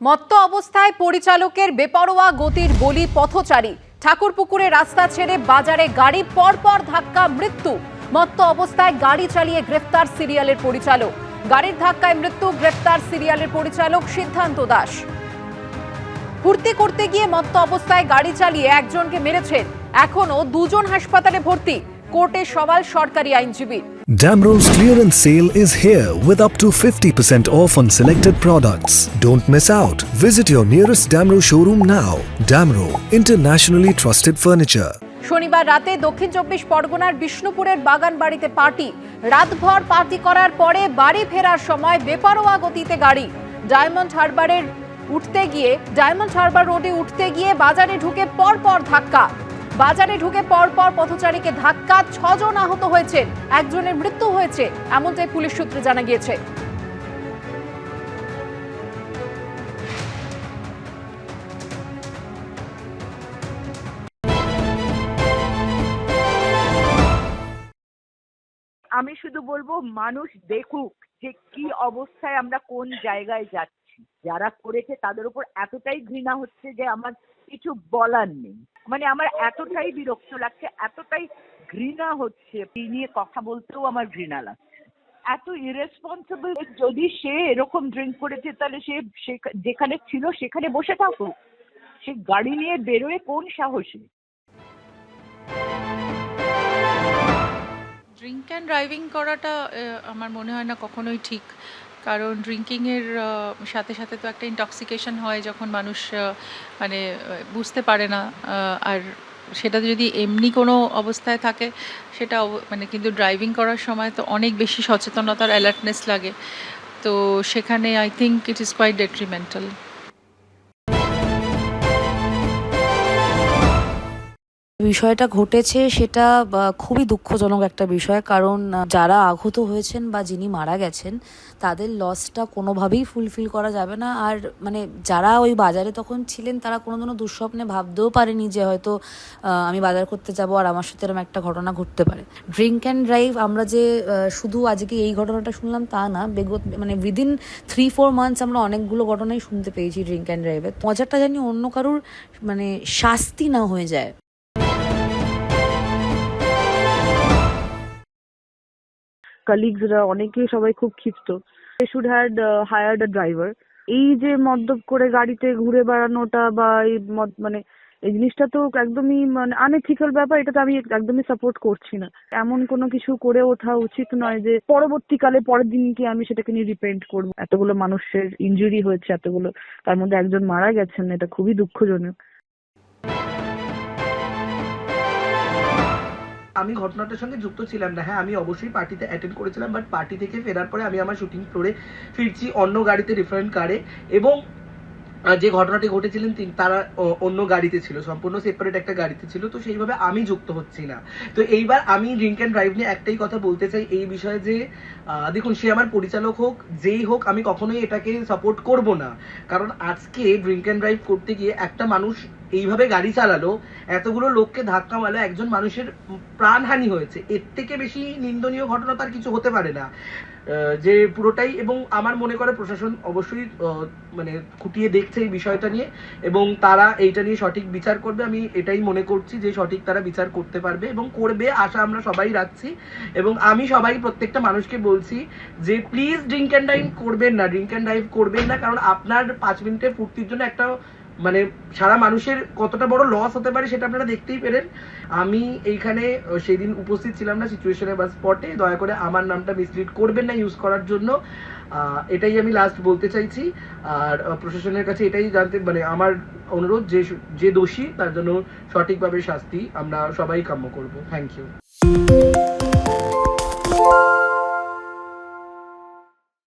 মত্ত অবস্থায় পরিচালকের বেপরোয়া গতির বলি পথচারী। ঠাকুরপুকুরে রাস্তা ছেড়ে বাজারে গাড়ি, পরপর ধাক্কা, মৃত্যু। মত্ত অবস্থায় গাড়ি চালিয়ে গ্রেফতার সিরিয়ালের পরিচালক। গাড়ির ধাক্কায় মৃত্যু, গ্রেফতার সিরিয়ালের পরিচালক সিদ্ধান্ত দাস। ফুর্তি করতে গিয়ে মত্ত অবস্থায় গাড়ি চালিয়ে একজনকে মেরেছেন, এখনো দুজন হাসপাতালে ভর্তি। কোর্টে সওয়াল সরকারি আইনজীবী। Damro's clearance sale is here with up to 50% off on selected products. Don't miss out. Visit your nearest Damro showroom now. Damro, internationally trusted furniture. শনিবার রাতে দক্ষিণ চব্বিশ পরগনার বিষ্ণুপুরের বাগান বাড়িতে পার্টি। রাতভর পার্টি করার পরে বাড়ি ফেরার সময় বেপরোয়া গতিতে গাড়ি। ডায়মন্ড হারবার রোডে উঠতে গিয়ে বাজারে ঢুকে পরপর ধাক্কা। বাজারে ঢুকে পরপর পথচারীকে ধাক্কা, 6 জন আহত হয়েছেন, একজনের মৃত্যু হয়েছে, এমনটাই পুলিশ সূত্রে জানা গিয়েছে। আমি শুধু বলবো, মানুষ দেখুক যে কি অবস্থায় আমরা কোন জায়গায় যাচ্ছি। যারা করেছে তাদের উপর এতটাই ঘৃণা হচ্ছে যে আমার কিছু বলার নেই। মানে আমার এতটাই বিরক্ত লাগছে, এতটাই ঘৃণা হচ্ছে, এই নিয়ে কথা বলতেও আমার ঘৃণা লাগছে। এত ইরেসপন্সিবল। যদি সে এরকম ড্রিঙ্ক করেছে তাহলে সে যেখানে ছিল সেখানে বসে থাকুক। সে গাড়ি নিয়ে বেরোয় কোন সাহসে? ড্রিঙ্ক অ্যান্ড ড্রাইভিং করাটা আমার মনে হয় না কখনোই ঠিক, কারণ ড্রিঙ্কিংয়ের সাথে সাথে তো একটা ইনটক্সিকেশন হয় যখন মানুষ মানে বুঝতে পারে না, আর সেটা যদি এমনি কোনো অবস্থায় থাকে সেটা মানে, কিন্তু ড্রাইভিং করার সময় তো অনেক বেশি সচেতনতার অ্যালার্টনেস লাগে, তো সেখানে I think it is quite detrimental. বিষয়টা ঘটেছে সেটা খুবই দুঃখজনক একটা বিষয়, কারণ যারা আহত হয়েছেন বা যিনি মারা গেছেন তাদের লসটা কোনোভাবেই ফুলফিল করা যাবে না। আর মানে যারা ওই বাজারে তখন ছিলেন তারা কোনোদিনও দুঃস্বপ্নে ভাবতেও পারেনি যে হয়তো আমি বাজার করতে যাব আর আমার সাথে এরকম একটা ঘটনা ঘটতে পারে। ড্রিঙ্ক অ্যান্ড ড্রাইভ আমরা যে শুধু আজকে এই ঘটনাটা শুনলাম তা না, মানে উইদিন 3-4 মান্থস আমরা অনেকগুলো ঘটনাই শুনতে পেয়েছি ড্রিঙ্ক অ্যান্ড ড্রাইভের। মজাটা জানি অন্য কারোর মানে শাস্তি না হয়ে যায়। কলিগসরা অনেকেই সবাই খুব ক্ষিপ্ত। They should have hired a driver. এই যে মদ্যপ করে গাড়িতে ঘুরে বেড়ানোটা বা এই মানে এই জিনিসটা তো একদমই মানে আনএথিক্যাল ব্যাপার। এটা তো আমি একদমই সাপোর্ট করছি না। এমন কোনো কিছু করে ওঠা উচিত নয় যে পরবর্তীকালে পরের দিনকে আমি সেটাকে নিয়ে রিপেন্ট করবো। এতগুলো মানুষের ইনজুরি হয়েছে, এতগুলো, তার মধ্যে একজন মারা গেছেন, এটা খুবই দুঃখজনক। আমি ঘটনাটার সঙ্গে যুক্ত ছিলাম না। হ্যাঁ, আমি অবশ্যই পার্টিতে অ্যাটেন্ড করেছিলাম, বাট পার্টি থেকে ফেরার পরে আমি আমার শুটিং ফ্লোরে ফিরছি অন্য গাড়িতে, ডিফারেন্ট কারে, এবং যে ঘটনাটি ঘটেছিলেন তারা অন্য গাড়িতে ছিল, সম্পূর্ণ সেপারেট একটা গাড়িতে ছিল, তো সেইভাবে আমি যুক্ত হচ্ছি না। তো এইবার আমি ড্রিঙ্ক অ্যান্ড ড্রাইভ নিয়ে একটাই কথা বলতে চাই এই বিষয়ে যে দেখুন, সে আমার পরিচালক হোক, যেই হোক, আমি কখনোই এটাকে সাপোর্ট করব না। কারণ আজকে ড্রিঙ্ক অ্যান্ড ড্রাইভ করতে গিয়ে একটা মানুষ এইভাবে গাড়ি চালালো, এতগুলো লোককে ধাক্কা মারলো, একজন মানুষের প্রাণহানি হয়েছে। এর থেকে বেশি নিন্দনীয় ঘটনা তার কিছু হতে পারে না, যে পুরোটাই। এবং আমার মনে করে প্রশাসন অবশ্যই মানে খুঁটিয়ে দেখছে এই বিষয়টা নিয়ে, এবং তারা এইটা নিয়ে সঠিক বিচার করবে। আমি এটাই মনে করছি যে সঠিক তারা বিচার করতে পারবে এবং করবে, আশা আমরা সবাই রাখছি। এবং আমি প্রত্যেকটা মানুষকে বলছি যে প্লিজ ড্রিঙ্ক অ্যান্ড ড্রাইভ করবেন না, ড্রিঙ্ক অ্যান্ড ড্রাইভ করবেন না, কারণ আপনার 5 মিনিটের ফুর্তির জন্য একটা মানে সারা মানুষের কতটা বড় লস হতে পারে সেটা আপনারা দেখতেই পেলেন। আমি এইখানে সেদিন উপস্থিত ছিলাম না সিচুয়েশনে বা স্পটে, দয়া করে আমার নামটা মিসলিড করবেন না ইউজ করার জন্য, এটাই আমি লাস্ট বলতে চাইছি। আর প্রশাসনের কাছে এটাই জানতে মানে আমার অনুরোধ যে দোষী তার জন্য সঠিকভাবে শাস্তি আমরা সবাই কাম্য করব। Thank you.